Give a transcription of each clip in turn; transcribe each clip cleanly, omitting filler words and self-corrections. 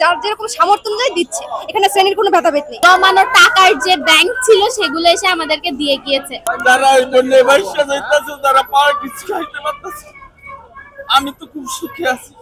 যার যেরকম সামর্থ্য অনুযায়ী দিচ্ছে, এখানে শ্রেণীর কোনো ভেদাভেদ নেই। জমানো টাকার যে ব্যাংক ছিল সেগুলো এসে আমাদেরকে দিয়ে গিয়েছে। যারা এই জন্য ব্যবসা যাইতেছে, যারা পাওয়ার কিছু খাইতে পারতেছে, আমি তো খুব সুখী আছি।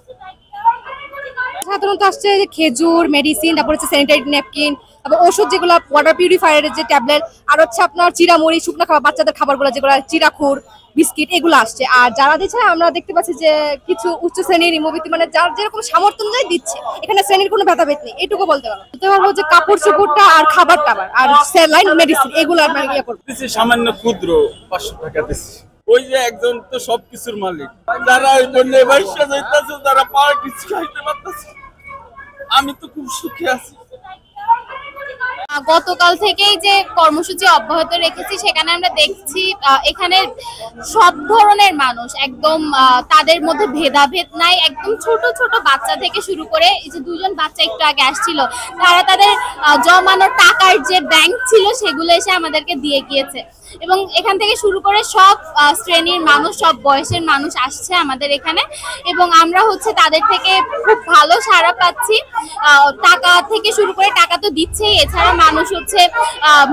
সাধারণত আসছে যে খেজুর, মেডিসিন, তারপর হচ্ছে স্যানিটারি ন্যাপকিন, তারপর ওষুধ যেগুলো ওয়াটার পিউরিফায়ারের যে ট্যাবলেট, আর হচ্ছে আপনার চিড়ামুড়ি, শুকনো খাবার, বাচ্চাদের খাবারগুলো যেগুলো চিড়াখুর, বিস্কিট, এগুলো আসছে। আর যারা দিচ্ছে আমরা দেখতে পাচ্ছি যে কিছু উচ্চ শ্রেণীর মধ্যবিত্ত, মানে যার যেরকম সামর্থ্য অনুযায়ী দিচ্ছে, এখানে শ্রেণীর কোনো ভেদাভেদ নেই, এটুকু বলতে পারবো যে কাপড় চোপড়টা আর খাবার টাবার আর স্যালাইন, মেডিসিন এগুলো আমরা ইয়ে করবো। সামান্য ক্ষুদ্র 500 টাকা দিচ্ছি। ওই যে একজন তো সবকিছুর মালিক, যারা ওই জন্য ব্যবসা যাইতেছে, যারা পাওয়ার কিছু খাইতে পারতেছে, আমি তো খুব সুখী আছি। গতকাল থেকেই যে কর্মসূচি অব্যাহত রেখেছি, সেখানে আমরা দেখছি এখানে সব ধরনের মানুষ, একদম তাদের মধ্যে ভেদাভেদ নাই। একদম ছোট ছোট বাচ্চা থেকে শুরু করে, এই যে দুজন বাচ্চা একটু আগে আসছিল, তারা তাদের জমানো টাকার যে ব্যাংক ছিল সেগুলো এসে আমাদেরকে দিয়ে গিয়েছে। এবং এখান থেকে শুরু করে সব শ্রেণীর মানুষ, সব বয়সের মানুষ আসছে আমাদের এখানে, এবং আমরা হচ্ছে তাদের থেকে খুব ভালো সাড়া পাচ্ছি। টাকা থেকে শুরু করে, টাকা তো দিচ্ছেই, এছাড়া মানুষ হচ্ছে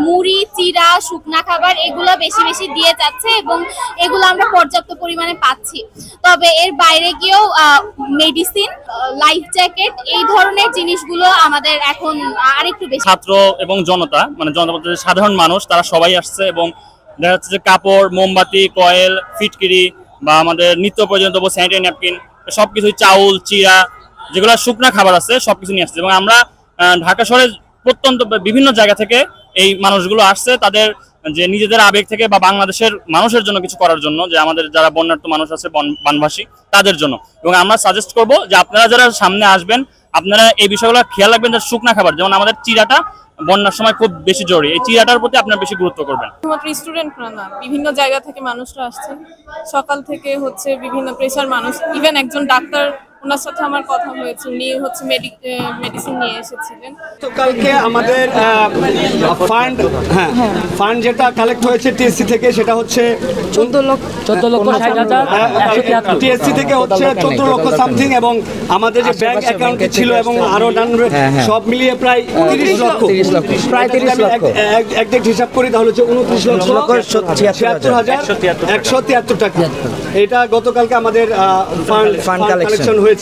মুড়ি, চিড়া, শুকনা খাবার এগুলো বেশি বেশি দিয়ে যাচ্ছে, এবং এগুলো আমরা পর্যাপ্ত পরিমাণে পাচ্ছি। তবে এর বাইরে গিয়েও মেডিসিন, লাইফ জ্যাকেট, এই ধরনের জিনিসগুলো আমাদের এখন আরেকটু বেশি। ছাত্র এবং জনতা, মানে সাধারণ মানুষ, তারা সবাই আসছে, এবং দেখা যাচ্ছে যে কাপড়, মোমবাতি, কয়েল, ফিটকিরি বা আমাদের নিত্য প্রয়োজনীয় স্যানিটারি ন্যাপকিন, সবকিছু, চাউল, চিড়া, যেগুলো শুকনা খাবার আছে সবকিছু নিয়ে আসছে। এবং আমরা ঢাকা শহরের প্রত্যন্ত বিভিন্ন জায়গা থেকে এই মানুষগুলো আসছে, তাদের যে নিজেদের আবেগ থেকে বা বাংলাদেশের মানুষের জন্য কিছু করার জন্য, যে আমাদের যারা বন্যার্থ মানুষ আছে, বানভাসী, তাদের জন্য। এবং আমরা সাজেস্ট করব যে আপনারা যারা সামনে আসবেন, আপনারা এই বিষয়গুলো খেয়াল রাখবেন, যে শুকনা খাবার, যেমন আমাদের চিড়াটা বন্যার সময় খুব বেশি জরুরি, এই চিড়াটার প্রতি আপনারা বেশি গুরুত্ব করবেন। শুধুমাত্র স্টুডেন্টরা না, বিভিন্ন জায়গা থেকে মানুষরা আসছে। সকাল থেকে হচ্ছে বিভিন্ন পেশার মানুষ, ইভেন একজন ডাক্তার, ওনার সাথে আমার কথা হয়েছে, উনি হচ্ছে মেডিসিন নিয়ে এসেছিলেন। তো কালকে আমাদের ফান্ড যেটা কালেক্ট হয়েছে টিএসসি থেকে, সেটা হচ্ছে 14,60,000, টিএসসি থেকে হচ্ছে 14 লক্ষ সামথিং, এবং আমাদের যে ব্যাংক অ্যাকাউন্টে ছিল এবং আরো সব মিলিয়ে প্রায় 30 লক্ষ, প্রায় 30 লক্ষ একজ্যাক্ট হিসাব করি, তাহলে হচ্ছে 29,76,173 টাকা। এটা গতকালকে আমাদের ফান্ড কালেকশন হয়েছে।